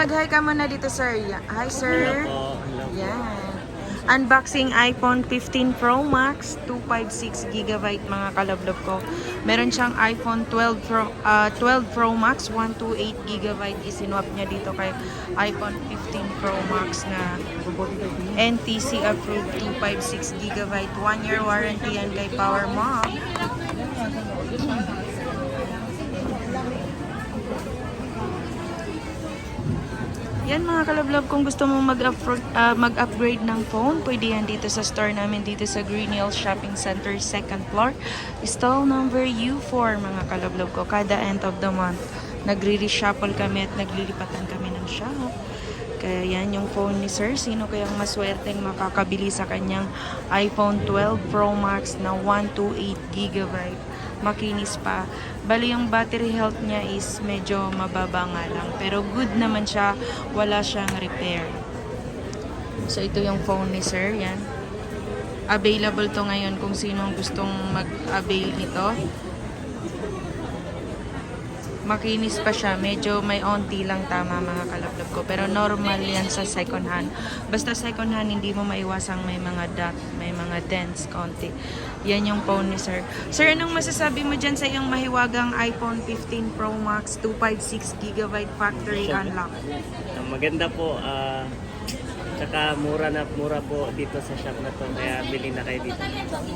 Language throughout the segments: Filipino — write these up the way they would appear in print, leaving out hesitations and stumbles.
Mag-hi ka muna dito, sir. Hi, sir. Hello po. Yan. Unboxing iPhone 15 Pro Max, 256GB mga kalablob ko. Meron siyang iPhone 12 Pro Max, 128GB. Isinwap niya dito kay iPhone 15 Pro Max na NTC approved 256GB. 1-year warranty yan kay PowerMob. Yan mga kalablob, kung gusto mong mag-upgrade ng phone, pwede yan dito sa store namin dito sa Green Hills Shopping Center, 2nd floor. Stall number U4 mga kalablob ko. Kada end of the month, nagre-reshuffle kami at naglilipatan kami ng shop. Kaya yan yung phone ni sir. Sino kayang maswerteng makakabili sa kanyang iPhone 12 Pro Max na 128GB. Makinis pa. Bali yung battery health niya is medyo mababa nga lang. Pero good naman siya. Wala siyang repair. So ito yung phone ni sir. Yan. Available to ngayon kung sino ang gustong mag-avail nito. Makinis pa siya. Medyo may onti lang tama mga kalablob ko. Pero normal yan sa second hand. Basta second hand, hindi mo maiwasang may mga dot, may mga dents konti. Yan yung phone ni sir. Sir, anong masasabi mo dyan sa iyong mahiwagang iPhone 15 Pro Max 256GB factory unlock? Maganda po. Tsaka mura po dito sa shop na to. Kaya bili na kayo dito.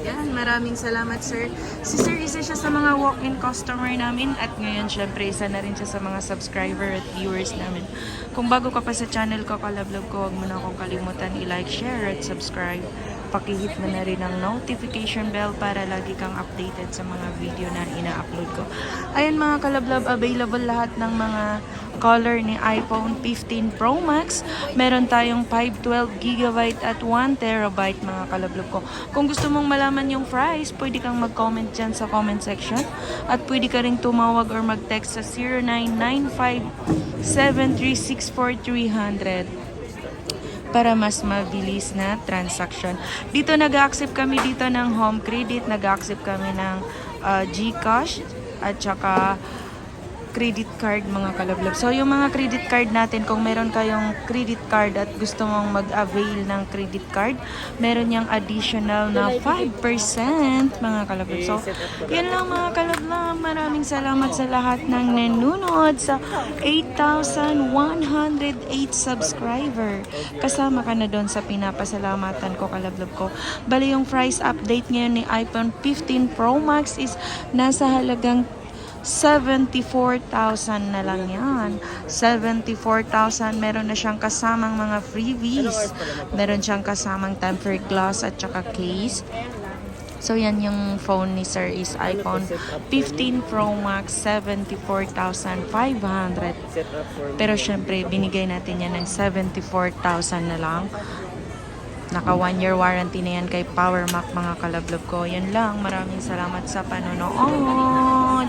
Yan, maraming salamat sir. Si sir, isa siya sa mga walk-in customer namin at ngayon syempre isa na rin siya sa mga subscriber at viewers namin. Kung bago ka pa sa channel ko, kalablob ko, huwag mo na akong kalimutan i-like, share at subscribe. Pakihit mo na rin ang notification bell para lagi kang updated sa mga video na ina-upload ko. Ayan mga kalablob, available lahat ng mga color ni iPhone 15 Pro Max. Meron tayong 512GB at 1TB mga kalablob ko. Kung gusto mong malaman yung price, pwede kang mag-comment dyan sa comment section. At pwede ka rin tumawag or mag-text sa 0995-7364300 para mas mabilis na transaction. Dito nag-accept kami dito ng home credit, nag-accept kami ng GCash at saka credit card mga kalablob. So yung mga credit card natin, kung meron kayong credit card at gusto mong mag-avail ng credit card, meron yung additional na 5% mga kalablob. So yan lang mga kalablob. Maraming salamat sa lahat ng nanonood sa 8,108 subscriber. Kasama ka na doon sa pinapasalamatan ko kalablob ko. Bali yung price update ngayon ni iPhone 15 Pro Max is nasa halagang 74,000 na lang yan. 74,000. Meron na siyang kasamang mga freebies. Meron siyang kasamang tempered glass at saka case. So yan yung phone ni sir is iPhone 15 Pro Max, 74,500. Pero syempre binigay natin yan ng 74,000 na lang. Naka 1-year warranty na yan kay PowerMac mga kalablob ko. Yan lang. Maraming salamat sa panonood.